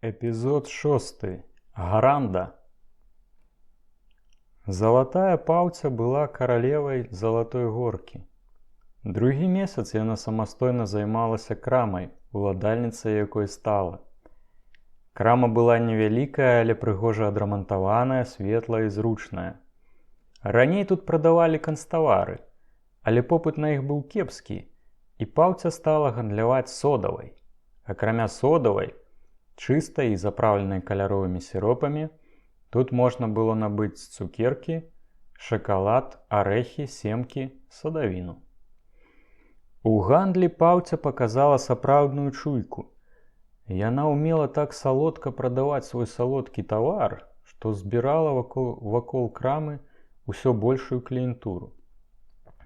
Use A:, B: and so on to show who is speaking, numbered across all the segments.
A: Эпизод 6. Гранда. Залатая паўця была каралевай Залатой горкі. Другі месяц яна самастойна займалася крамай, уладальніцай якой стала. Крама была невялікая, але прыгожа адрамантаваная, светлая і зручная. Раней тут прадавалі канцтавары, але попыт на іх быў кепскі, і паўця стала гандляваць содавай. Акрамя содавай, чыстай і запраўленай каляровымі сіропамі, тут можна было набыць цукеркі, шакалад, арэхі, семкі, садавіну. У гандлі паўця паказала сапраўдную чуйку. Яна ўмела так салодка прадаваць свой салодкі тавар, што збірала вакол крамы ўсё большую кліентуру.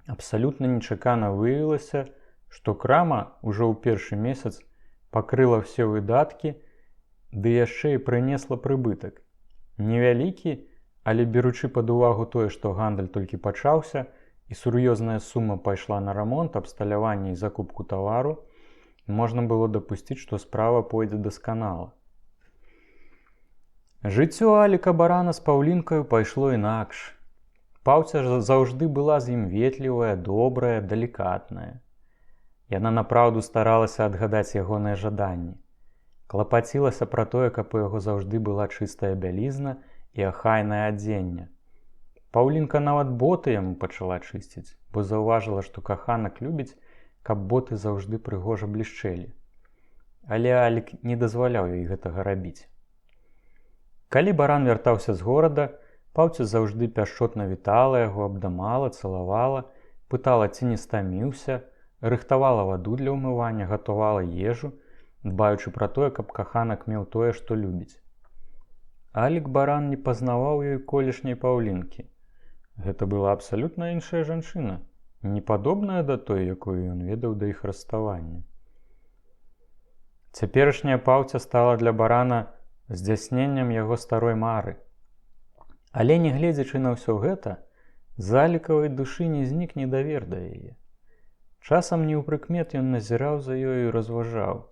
A: Абсалютна нечакана выявілася, што крама ўжо ў першы месяц пакрыла ўсе выдаткі, ды яшчэ і прынесла прыбытак. Невялікі, але беручы пад увагу тое, што гандаль толькі пачаўся, і сур'ёзная сума пайшла на рамонт, абсталяванне і закупку тавару, можна было дапусціць, што справа пойдзе дасканала. Жыццё Аліка Барана з Паўлінкаю пайшло інакш. Паўця заўжды была з ім ветлівая, добрая, далікатная. Яна напраўду старалася адгадаць ягоныя жаданні. Клапацілася пра тое, каб у яго заўжды была чыстая бялізна і ахайнае адзенне. Паўлінка нават боты яму пачала чысціць, бо заўважыла, што каханак любіць, каб боты заўжды прыгожа блішчэлі. Але Алік не дазваляў ёй гэтага рабіць. Калі Баран вяртаўся з горада, паўця заўжды пяшчотна вітала яго, абдамала, цалавала, пытала, ці не стаміўся, рыхтавала ваду для ўмывання, гатувала ежу, дбаючы пра тое, каб каханак меў тое, што любіць. Алік Баран не пазнаваў ёй колішняй Паўлінкі. Гэта была абсалютна іншая жанчына, не падобная да той, якую ён ведаў да іх расставання. Цяперашняя паўця стала для Барана здзяйсненнем яго старой мары. Але, нягледзячы на ўсё гэта, з Алікавай душы не знік недавер да яе. Часам неўпрыкмет ён назіраў за ёю і разважаў: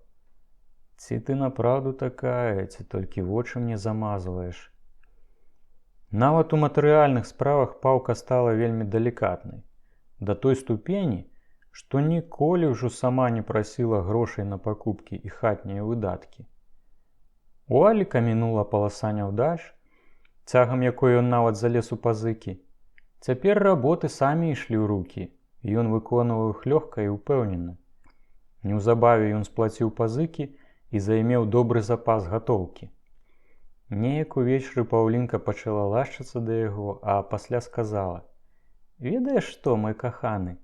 A: ці ты напраўду такая, ці толькі вочы мне замазваеш. Нават у матэрыяльных справах паўка стала вельмі далікатнай, да той ступені, што ніколі ўжо сама не прасіла грошай на пакупкі і хатнія выдаткі. У Аліка мінула паласа няўдач, цягам якой ён нават залез у пазыкі. Цяпер работы самі ішлі ў рукі, і ён выконваў іх лёгка і ўпэўнена. Неўзабаве ён сплаціў пазыкі і займеў добры запас гатоўкі. Неяк увечары Паўлінка пачала лашчыцца да яго, а пасля сказала: «Ведаеш што, мой каханы,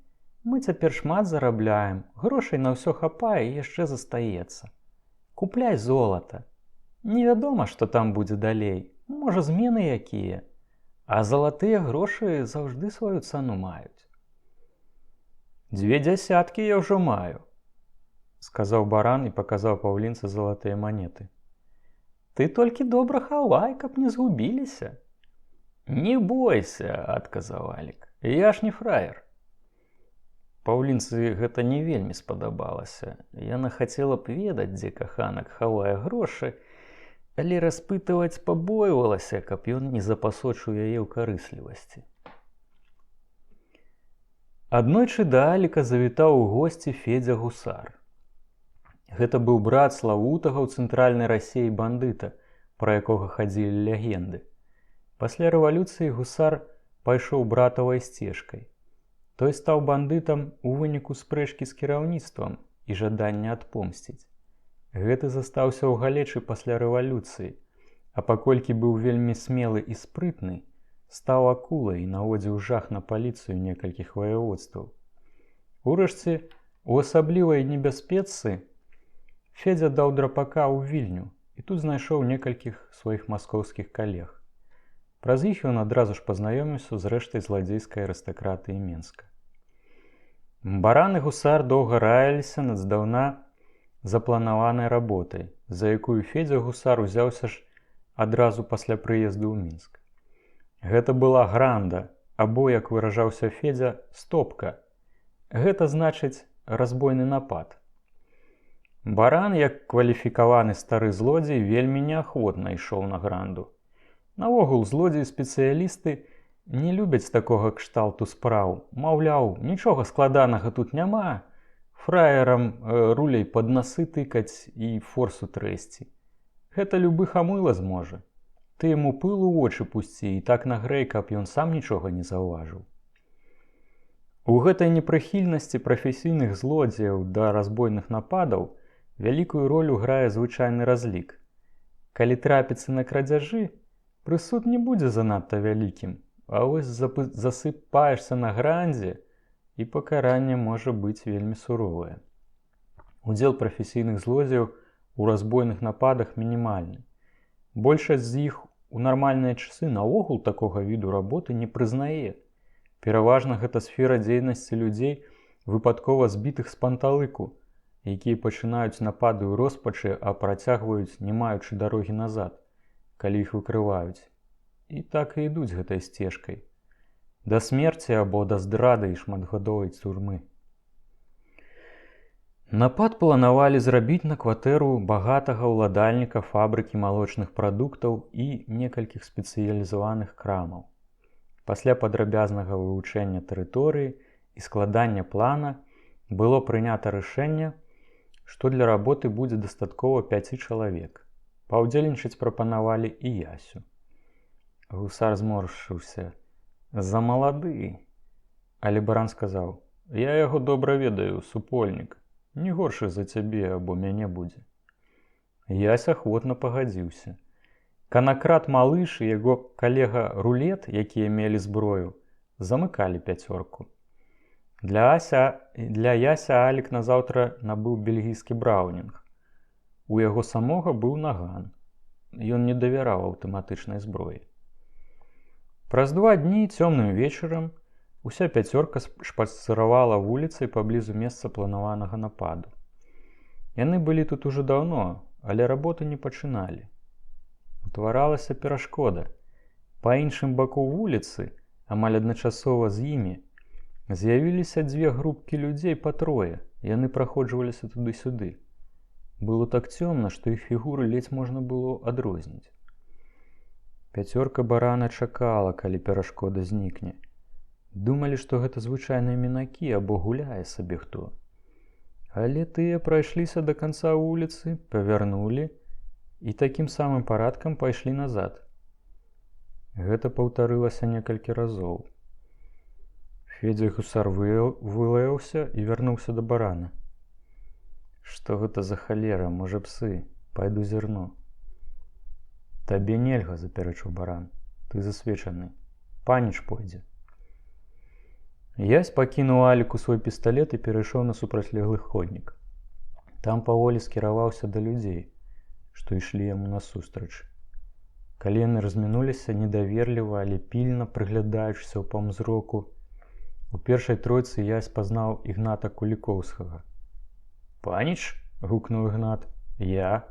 A: мы цяпер шмат зарабляем, грошай на ўсё хапае і яшчэ застаецца. Купляй золата. Невядома, што там будзе далей, можа, змены якія, а залатыя грошы заўжды сваю цану маюць». «20 я ўжо маю», — сказаў Баран і паказаў Паўлінцы залатыя манеты. «Ты толькі добра хавай, каб не згубіліся». «Не бойся», — адказаў Алік, — «я ж не фраер». Паўлінцы гэта не вельмі спадабалася. Яна хацела б ведаць, дзе каханак хавае грошы, але распытваць пабойвалася, каб ён не запасочыў яе ў карыслівасці. Аднойчы да Аліка завітаў у госці Федзя Гусар. Гэта быў брат славутага ў цэнтральнай Расіі бандыта, пра якога хадзілі легенды. Пасля рэвалюцыі Гусар пайшоў братавай сцежкай. Той стаў бандытам у выніку спрэчкі з кіраўніцтвам і жадання адпомсціць. Гэты застаўся ў галечы пасля рэвалюцыі, а паколькі быў вельмі смелы і спрытны, стаў акулай і наводзіў жах на паліцыю некалькіх ваяводстваў. Урэшце, у асаблівай небяспецы Федзя даў драпака ў Вільню і тут знайшоў некалькіх сваіх маскоўскіх калег. Праз іх ён адразу ж пазнаёміўся з рэштай зладзейскай арыстакратыі Менска. Баран і Гусар доўга раіліся над здаўна запланаванай работай, за якую Федзя Гусар узяўся ж адразу пасля прыезду ў Мінск. Гэта была гранда, або, як выражаўся Федзя, стопка. Гэта значыць разбойны напад. Баран, як кваліфікаваны стары злодзей, вельмі неахвотна ішоў на гранду. Наогул, злодзеі-спецыялісты не любяць такога кшталту спраў. Маўляў, нічога складанага тут няма, фраерам руляй пад насы тыкаць і форсу трэсці. Гэта любы хамыла зможа. Ты яму пыл у вочы пусці і так нагрэй, каб ён сам нічога не заўважыў. У гэтай непрыхільнасці прафесійных злодзеяў да разбойных нападаў вялікую ролю грае звычайны разлік. Калі трапіцца на крадзяжы, прысуд не будзе занадта вялікім, а вось засыпаешся на грандзе, і пакаранне можа быць вельмі суровае. Удзел прафесійных злодзеяў у разбойных нападах мінімальны. Большасць з іх у нармальныя часы наогул такога віду работы не прызнае. Пераважна гэта сфера дзейнасці людзей, выпадкова збітых з панталыку, якія пачынаюць напады ў роспачы, а працягваюць, не маючы дарогі назад, калі іх выкрываюць. І так і ідуць гэтай сцежкай. Да смерці або да здрады і шматгадовай турмы. Напад планавалі зрабіць на кватэру багатага ўладальніка фабрыкі малочных прадуктаў і некалькіх спецыялізаваных крамаў. Пасля падрабязнага вывучэння тэрыторыі і складання плана было прынята рашэнне, што для работы будзе дастаткова 5 чалавек. Паўдзельнічаць прапанавалі і Ясю. Гусар зморшыўся. Замалады. Але баран сказаў: «Я яго добра ведаю, супольнік. Не горшы за цябе або мяне будзе». Ясь ахвотна пагадзіўся. Канакрат Малыш і яго калега Рулет, якія мелі зброю, замыкалі 5. Для Яся Алік назаўтра набыў бельгійскі браўнінг. У яго самога быў наган. Ён не давяраў аўтаматычнай зброі. Праз 2 дні цёмным вечарам уся 5 шпацыравала вуліцай паблізу месца планаванага нападу. Яны былі тут ужо даўно, але работы не пачыналі. Утваралася перашкода. Па іншым баку вуліцы, амаль адначасова з імі, з'явіліся 2 групкі людзей па 3. Яны праходжваліся туды-сюды. Было так цёмна, што іх фігуры ледзь можна было адрозніць. 5 барана чакала, калі перашкода знікне. Думалі, што гэта звычайныя мінакі або гуляе сабе хто. Але тыя прайшліся да канца вуліцы, павярнулі і такім самым парадкам пайшлі назад. Гэта паўтарылася некалькі разоў. Федзя Гусар вылаяўся і вярнуўся да барана. «Што гэта за халера, можа псы? Пайду зірну». «Табе нельга», – запярэчыў баран. «Ты засвечаны. Паніч пойдзе». Ясь пакінуў Аліку свой пісталет і перайшоў на супрацьлеглы ходнік. Там паволі скіраваўся да людзей, што ішлі яму насустрач. Калі яны размінуліся, недаверліва, але пільна прыглядаючыся ў паўзроку, у першай тройцы Ясь пазнаў Ігната Кулікоўскага. «Паніч?» – гукнуў Ігнат. «Я».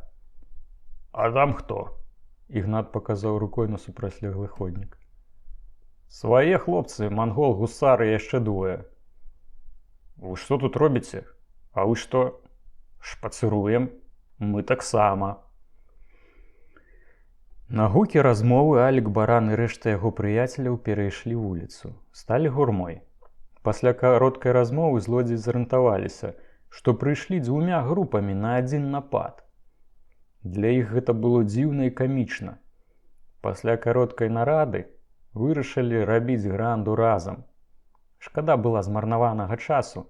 A: «А там хто?» – Ігнат паказаў рукой на супрацьлеглы ходнік. «Свае хлопцы, мангол, гусар і яшчэ 2. Вы што тут робіце? А вы што? Шпацыруем? Мы таксама». На гукі размовы Алік, баран і рэшта яго прыяцеляў перайшлі вуліцу. Сталі гурмой. Пасля кароткай размовы злодзеі зарыентаваліся, што прыйшлі 2 групамі на адзін напад. Для іх гэта было дзіўна і камічна. Пасля кароткай нарады вырашылі рабіць гранду разам. Шкада была змарнаванага часу,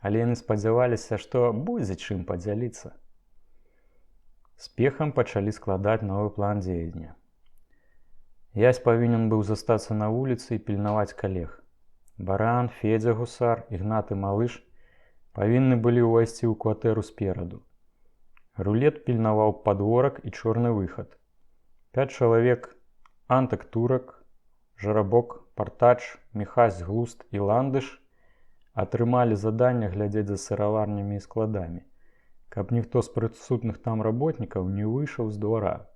A: але яны спадзяваліся, што будзе чым падзяліцца. Спехам пачалі складаць новы план дзеяння. Ясь павінен быў застацца на вуліцы і пільнаваць калег. Баран, Федзя Гусар, Ігнат і Малыш павінны былі ўвайсці ў кватэру спераду. Рулет пільнаваў падворак і чорны выхад. 5 чалавек – Антак Турак, Жарабок, Партач, Міхась Глуст і Ландыш – атрымалі заданне глядзець за сыраварнямі і складамі, каб ніхто з прысутных там работнікаў не выйшаў з двара.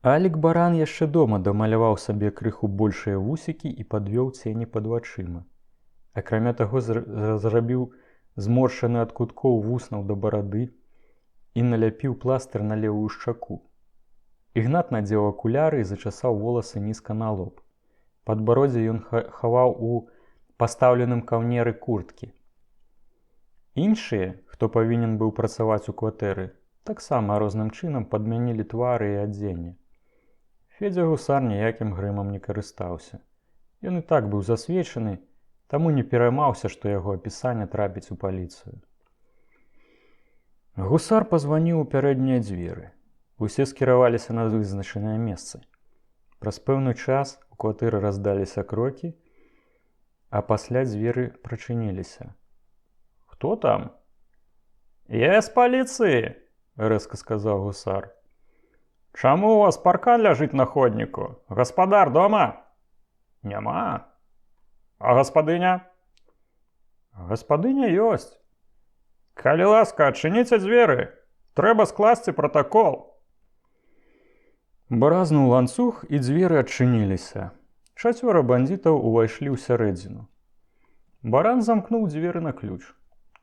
A: Алік баран яшчэ дома дамаляваў сабе крыху большыя вусікі і падвёў цені пад вачыма. Акрамя таго, зрабіў зморшчаны ад куткоў вуснаў да барады, і наляпіў пластыр на левую шчаку. Ігнат надзеў акуляры і зачасаў воласы нізка на лоб. Падбароддзе ён хаваў у пастаўленым каўнеры курткі. Іншыя, хто павінен быў працаваць у кватэры, таксама розным чынам падмянілі твары і адзенне. Федзя Гусар ніякім грымам не карыстаўся. Ён і так быў засвечаны, таму не пераймаўся, што яго апісанне трапіць у паліцыю. Гусар пазваніў у пярэднія дзверы. Усе скіраваліся на вызначаныя месцы. Праз пэўны час у кватэры раздаліся крокі, а пасля дзверы прачыніліся. «Хто там?» «Я з паліцыі», – рэзка сказаў гусар. «Чаму у вас паркан ляжыць на ходніку? Гаспадар дома?» «Няма». «А гаспадыня?» «Гаспадыня ёсць». «Калі ласка, адчыніце дзверы. Трэба скласці пратакол». Бразнуў ланцуг, і дзверы адчыніліся. 4 бандзітаў увайшлі ў сярэдзіну. Баран замкнуў дзверы на ключ.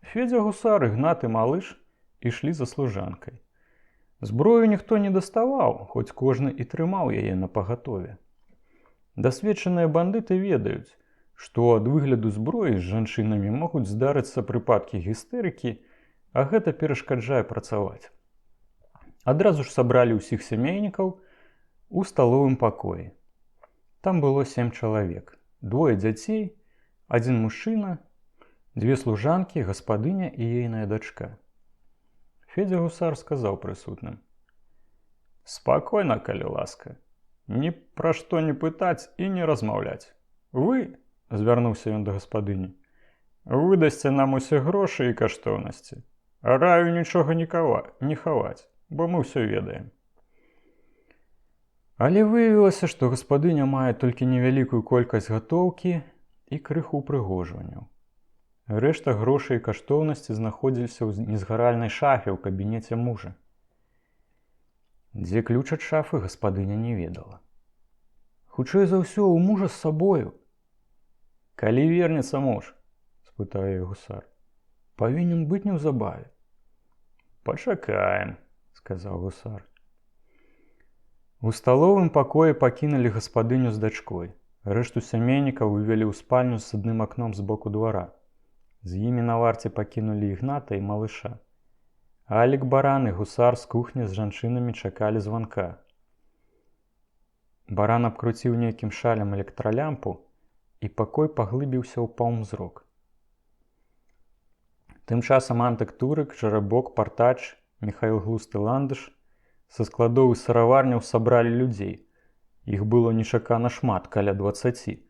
A: Федзя Гусар, Ігнат і малыш ішлі за служанкай. Зброю ніхто не даставаў, хоць кожны і трымаў яе напагатове. Дасведчаныя бандыты ведаюць, што ад выгляду зброі з жанчынамі могуць здарыцца прыпадкі гістэрыкі, а гэта перашкаджае працаваць. Адразу ж сабралі ўсіх сямейнікаў у сталовым пакоі. Там было 7 чалавек, 2 дзяцей, 1 мужчына, 2 служанкі, гаспадыня і ейная дачка. Федзя Гусар сказаў прысутным: «Спакойна, калі ласка. Ні пра што не пытаць і не размаўляць. Вы, — звярнуўся ён да гаспадыні, — выдасце нам усе грошы і каштоўнасці. Раю нічога не хаваць, бо мы ўсё ведаем». Але выявілася, што гаспадыня мае толькі невялікую колькасць гатоўкі і крыху ўпрыгожванняў. Рэшта грошай і каштоўнасці знаходзіліся ў незгаральнай шафе ў кабінеце мужа. Дзе ключ ад шафы, гаспадыня не ведала. «Хутчэй за ўсё, у мужа з сабою». «Калі вернецца муж?» – спытаў яе гусар. «Павінен быць неўзабаве». «Пачакаем», – сказаў гусар. У сталовым пакоі пакінулі гаспадыню з дачкой. Рэшту сямейнікаў вывелі ў спальню з адным акном з боку двара. З імі на варце пакінулі Ігната і малыша. Алік, Баран і гусар з кухні з жанчынамі чакалі званка. Баран абкруціў нейкім шалем электралямпу, і пакой паглыбіўся ў паўмзрок. Тым часам Антык Турык, Жарабок, Партач, Міхаіл Глусты Ландыш са складоў і сыраварняў сабралі людзей. Іх было нечакана шмат, каля 20.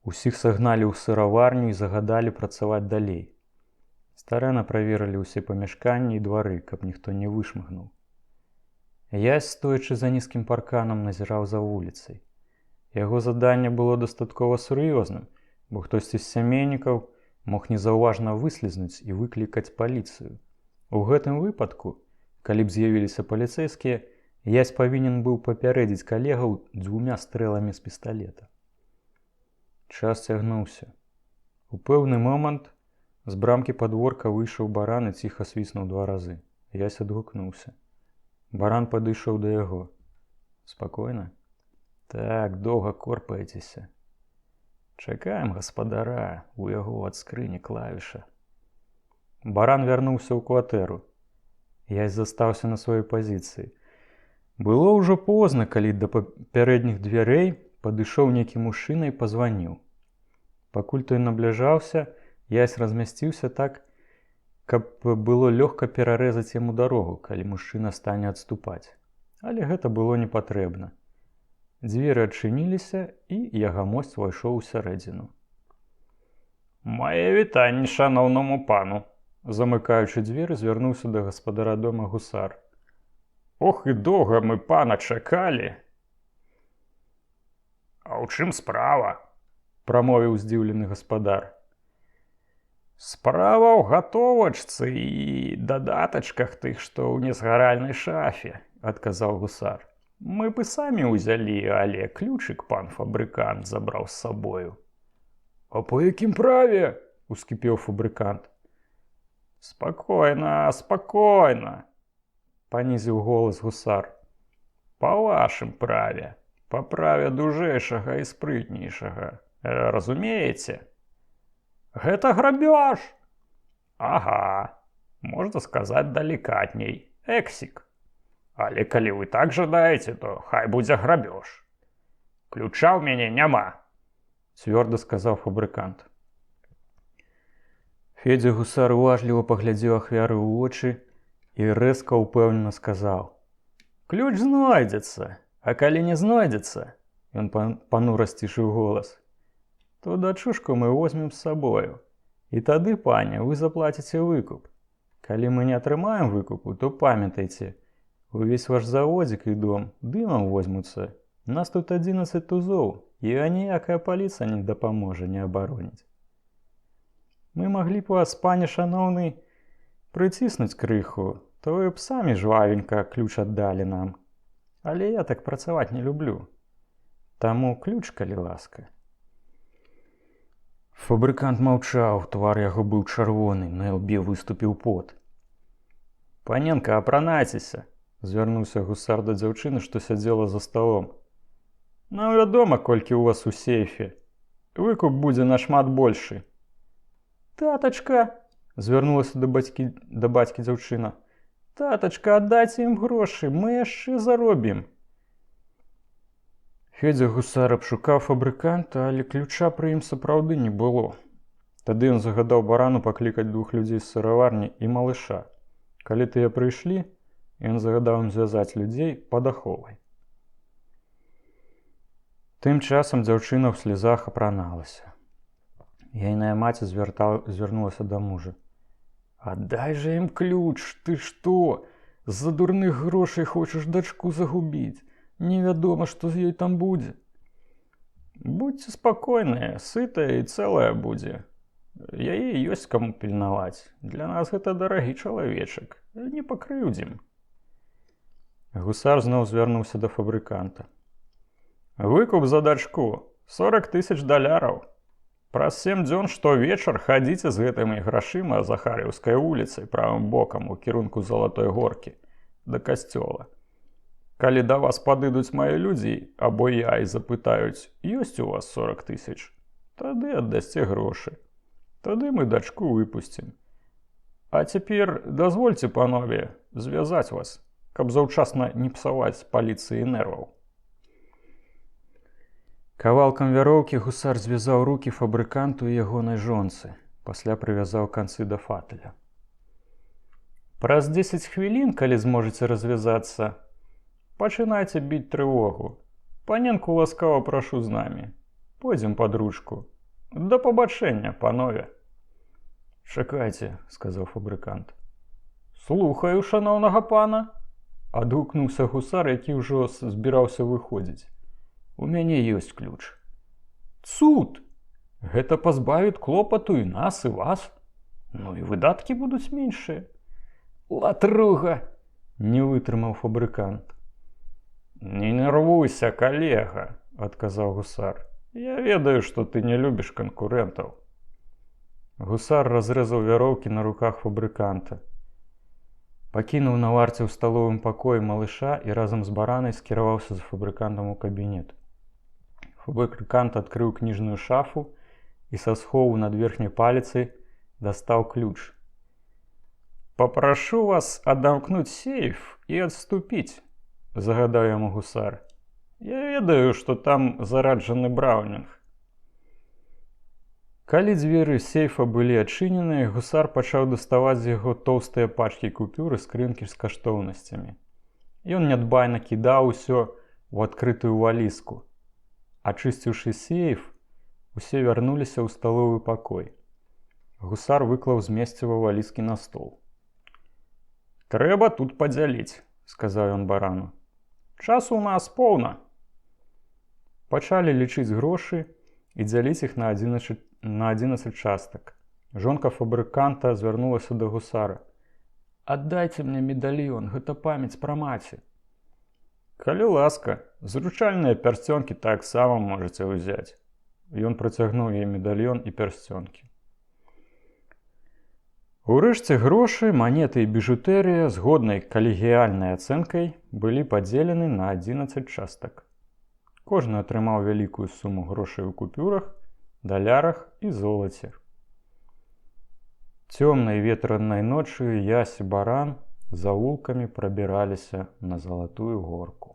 A: Усіх сагналі ў сыраварню і загадалі працаваць далей. Старэна праверылі ўсе памяшканні і двары, каб ніхто не вышмыгнуў. Ясь, стоячы за нізкім парканам, назіраў за вуліцай. Яго заданне было дастаткова сур'ёзным, бо хтосьці з сямейнікаў мог незаўважна выслізнуць і выклікаць паліцыю. У гэтым выпадку, калі б з'явіліся паліцэйскія, Ясь павінен быў папярэдзіць калегаў 2 стрэламі з пісталета. Час цягнуўся. У пэўны момант з брамкі падворка выйшаў Баран і ціха свіснуў 2 разы. Ясь адгукнуўся. Баран падышоў да яго. «Спакойна?» «Так, доўга корпаецеся». «Чакаем гаспадара, у яго ад скрыні клавіша». Баран вярнуўся ў кватэру. Ясь застаўся на сваёй пазіцыі. Было ўжо позна, калі да папярэдніх дзвярэй падышоў нейкі мужчына і пазваніў. Пакуль той набліжаўся, Ясь размясціўся так, каб было лёгка перарэзаць яму дарогу, калі мужчына стане адступаць. Але гэта было не патрэбна. Дзверы адчыніліся, і ягамость увайшоў усярэдзіну. «Мае вітанні шаноўнаму пану», – замыкаючы дзверы, звярнуўся да гаспадара дома гусар. «Ох, і доўга мы пана чакалі». «А ў чым справа?» – прамовіў здзіўлены гаспадар. «Справа ў гатовачцы і дадатачках тых, што ў незгаральнай шафе», – адказаў гусар. «Мы б і самі ўзялі, але ключык пан фабрыкант забраў з сабою». «А па якім праве?» – ускіпеў фабрыкант. Спокойно, спокойно, понизил голос гусар. По вашым праве, по праве дужэйшага і спрытнейшага. Разумееце? Гэта грабеж! Ага, можна сказаць далікатней. Эксік. Але калі вы так жадаеце, то хай будзе грабеж. Ключа ў мяне няма, цвёрда сказаў фабрыкант. Федзя гусар уважліва паглядзеў ахвяры ў вочы і рэзка ўпэўнена сказаў: «Ключ знойдзецца, а калі не знойдзецца, ён панура сцішыў голас, то дачушку мы возьмем з сабою. І тады, паня, вы заплаціце выкуп. Калі мы не атрымаем выкупу, то памятайце, увесь ваш заводзік і дом дымам возьмуцца. Нас тут 11 тузоў, і аніякая паліцыя не дапаможа не абароніць. Мы маглі б вас, пане шаноўны, прыціснуць крыху, то вы б самі жвавенька ключ аддалі нам. Але я так працаваць не люблю. Таму ключ, калі ласка». Фабрыкант маўчаў, твар яго быў чырвоны, на лбе выступіў пот. «Паненка, апранайцеся», – звярнуўся гусар да дзяўчыны, што сядзела за сталом. «Нам вядома, колькі ў вас у сейфе. Выкуп будзе нашмат большы». «Татачка», – звярнулася да бацькі дзяўчына, – «татачка, аддайце ім грошы, мы яшчэ заробім». Федзя гусар абшукаў фабрыканта, але ключа пры ім сапраўды не было. Тады ён загадаў барану паклікаць 2 людзей з сыраварні і малыша. Калі тыя прыйшлі, ён загадаў ім звязаць людзей пад аховай. Тым часам дзяўчына ў слязах апраналася. Яйная маці звярнулася да мужа. «Аддай жа ім ключ, ты што? З-за дурных грошай хочаш дачку загубіць? Невядома, што з ёй там будзе». «Будьце спакойныя, сытая і цэлая будзе. Яе ёсць каму пільнаваць. Для нас гэта дарагі чалавечак. Не пакрыўдзім». Гусар зноў звярнуўся да фабрыканта. «Выкуп за дачку – $40,000. Праз 7 дзён штовечар хадзіце з гэтымі грашыма Захарыўскай вуліцай правым бокам у кірунку Залатой горкі да касцёла. Калі да вас падыдуць мае людзі, або я, і запытаюць, ёсць у вас 40 000, тады аддасце грошы. Тады мы дачку выпусцім. А цяпер дазвольце, панове, звязаць вас, каб заўчасна не псаваць паліцыі нерваў». Кавалкам вяроўкі гусар звязаў рукі фабрыканту і ягонай жонцы, пасля прывязаў канцы да фатыля. «Праз 10 хвілін, калі зможаце развязацца, пачынайце біць трывогу. Паненку ласкава прашу з намі. Пойдзем пад ручку. Да пабачэння, панове». «Чакайце», – сказаў фабрыкант. «Слухаю, шаноўнага пана», – адгукнуўся гусар, які ўжо збіраўся выходзіць. «У мяне ёсць ключ». «Цуд! Гэта пазбавіць клопату і нас, і вас. Ну і выдаткі будуць меншыя». «Латруга!» – не вытрымаў фабрыкант. «Не нервуйся, калега», – адказаў гусар. «Я ведаю, што ты не любіш канкурэнтаў». Гусар разрэзаў вяроўкі на руках фабрыканта. Пакінуў на варце ў сталовым пакоі малыша і разам з баранай скіраваўся за фабрыкантам у кабінет. Фабрыкант адкрыў кніжную шафу і са схову над верхняй паліцай дастаў ключ. «Папрашу вас адамкнуць сейф і адступіць», – загадаў яму гусар. «Я ведаю, што там зараджаны браўнінг». Калі дзверы сейфа былі адчыненыя, гусар пачаў даставаць з яго тоўстыя пачкі купюр і скрынкі з каштоўнасцямі. Ён нядбайна кідаў усё ў адкрытую валізку. Ачысціўшы сейф, усе вярнуліся ў сталовы пакой. Гусар выклаў з месціва валізкі на стол. «Трэба тут падзяліць», – сказаў ён барану. «Часу у нас поўна». Пачалі лічыць грошы і дзяліць іх на 11 частак. Жонка фабрыканта звярнулася да гусара. «Аддайце мне медальён, гэта памяць пра маці». «Калі ласка, зручальныя пярсцёнкі таксама можаце ўзяць». Ён працягнуў яе медальён і пярсцёнкі. Урэшце грошы, манеты і біжутэрыя з годнай калегіяльнай ацэнкай былі падзелены на 11 частак. Кожны атрымаў вялікую суму грошай у купюрах, далярах і золаце. Цёмнай ветранай ноччу Ясь і баран завулкамі прабіраліся на Залатую горку.